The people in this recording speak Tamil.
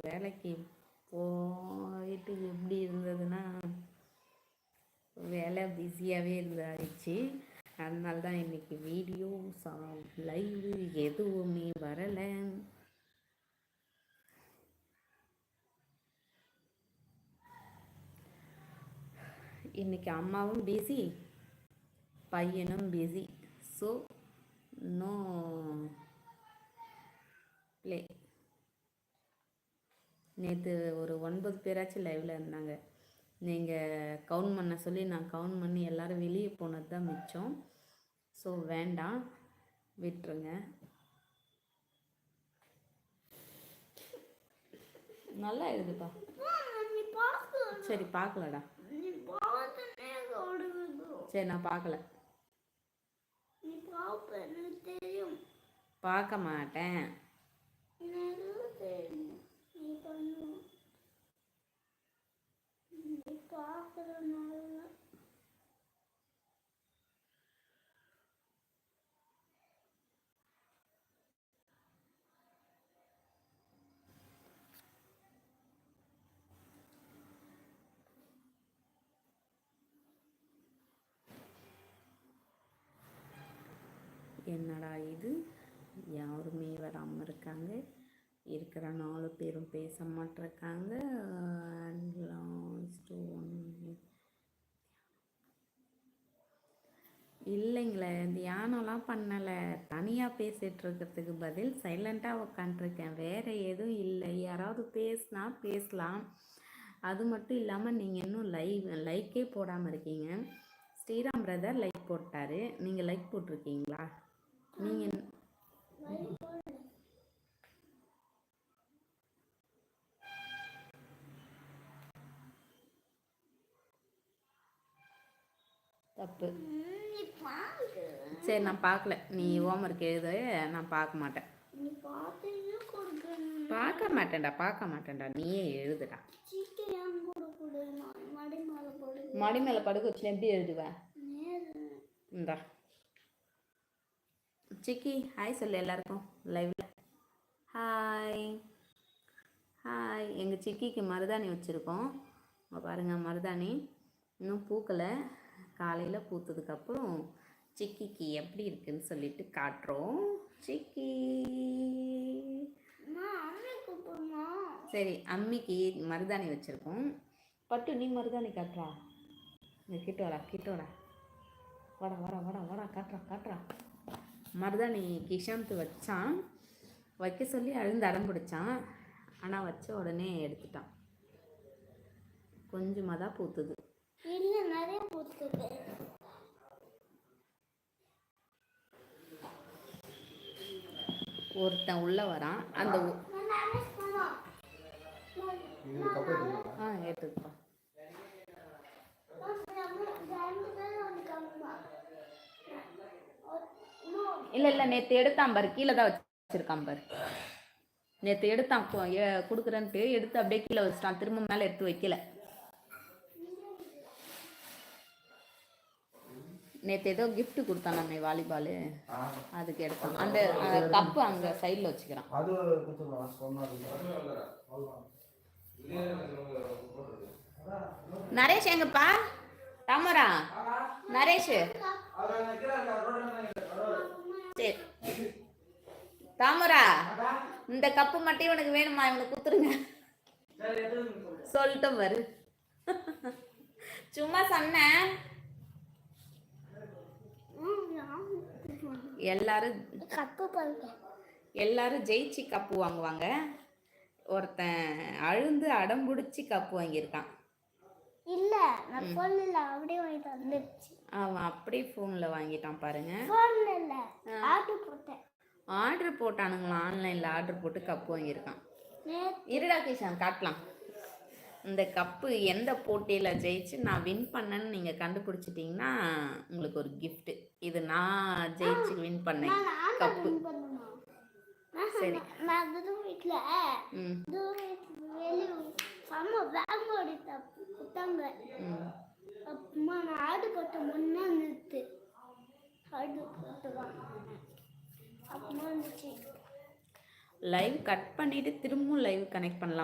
வேலைக்கு போயிட்டு எப்படி இருந்ததுன்னா வேலை பிஸியாகவே இருந்தாச்சு. அதனால தான் இன்றைக்கி வீடியோ லைவு எதுவுமே வரலை. இன்றைக்கி அம்மாவும் பிஸி, பையனும் பிஸி. So no play. நேற்று ஒரு 9 பேராச்சும் லைவில் இருந்தாங்க. நீங்கள் கவுண்ட் பண்ண சொல்லி நான் கவுண்ட் பண்ணி எல்லோரும் வெளியே போனது தான் மிச்சம். ஸோ வேண்டாம், விட்டுருங்க. நல்லா இருக்குதுப்பா. சரி பார்க்கலடா. சரி நான் பார்க்கல, பார்க்க மாட்டேன். என்னடா இது, யாருமே வராமல் இருக்காங்க. இருக்கிற 4 பேரும் பேச மாட்டிருக்காங்க. இல்லைங்களே, தியானம்லாம் பண்ணலை. தனியாக பேசிகிட்டு இருக்கிறதுக்கு பதில் சைலண்ட்டாக உக்காண்ட்ருக்கேன். வேறு எதுவும் இல்லை. யாராவது பேசினா பேசலாம். அது மட்டும் இல்லாமல் நீங்கள் இன்னும் லைக்கே போடாமல் இருக்கீங்க. ஸ்ரீராம் பிரதர் லைக் போட்டார், நீங்கள் லைக் போட்டிருக்கீங்களா? நீங்கள் தப்பு. சரி நான் பார்க்கல. நீ ஹோம்ஒர்க் எழுது, நான் பார்க்க மாட்டேன். பார்க்க மாட்டேன்டா. நீயே எழுதுடா. மடி மேலே படுக்க வச்சு எப்படி எழுதுவேன்? இந்தா சிக்கி ஹாய் சொல்லு எல்லாருக்கும் லைவ்ல. Hi hi. எங்கள் சிக்கிக்கு மருதாணி வச்சுருக்கோம். பாருங்கள், மருதாணி இன்னும் பூக்கலை. காலையில் பூத்ததுக்கப்புறம் சிக்கிக்கு எப்படி இருக்குன்னு சொல்லிட்டு காட்டுறோம். சிக்கி சரி, அம்மிக்கு மருதாணி வச்சுருக்கோம். பட்டு நீ மருதாணி காட்டுறா. இங்கே கிட்ட வாடா காட்டுறா. மருதாணி கிஷாந்த் வச்சான், வைக்க சொல்லி அடம் பிடிச்சான். ஆனால் வச்ச உடனே எடுத்துட்டான். கொஞ்சமாக தான் பூத்துது. இல்லை, நிறைய பூத்துது. ஒருத்தன் உள்ள வரான். அந்த எடுத்துப்பா. இல்லை நேற்று எடுத்தான் பாரு, கீழே தான் வச்சிருக்கான் பாரு. நேற்று எடுத்தான் கொடுக்குறேன்ட்டு எடுத்து அப்படியே கீழே வச்சிட்டான். திரும்ப மேலே எடுத்து வைக்கல. நேற்று ஏதோ கிஃப்ட் கொடுத்தான் நம்ம வாலிபால், அதுக்கு எடுத்தான். அந்த கப்பு அங்கே சைடில் வச்சுக்கிறான். நரேஷ் எங்கப்பா? தாமரா நரேஷ் சரி. தாமரா, இந்த கப்பு மட்டும் இவனுக்கு வேணுமா? இவனுக்கு கொடுத்துருங்க சொல்லிட்டோம் பாரு. சும்மா சொன்னேன். எல்லாரும் ஜெயிச்சு கப்பு வாங்குவாங்க. ஒருத்தன் அழுந்து அடம் பிடிச்சி கப்பு வாங்கியிருக்கான். இல்ல, நான் போன்ல அப்படியே வாங்கிட்டு வந்துச்சு. அவன் அப்படியே போன்ல வாங்கிட்டான் பாருங்க. போன்ல இல்ல, ஆர்டர் போட்டானுங்களா? ஆன்லைன்ல ஆர்டர் போட்டு கப்பு வாங்கியிருக்கான். இருடா கிஷான் காட்டலாம். இந்த கப்பு எந்த போட்டியில் ஜெயிச்சு நான் வின் பண்ணேன்னு நீங்கள் கண்டுபிடிச்சிட்டிங்கன்னா உங்களுக்கு ஒரு கிஃப்ட். இது நான் ஜெயிச்சு வின் பண்ணேன் கப்பு. சரி, லைவ் கட் பண்ணிட்டு திரும்பவும் லைவ் கனெக்ட் பண்ணலாம்.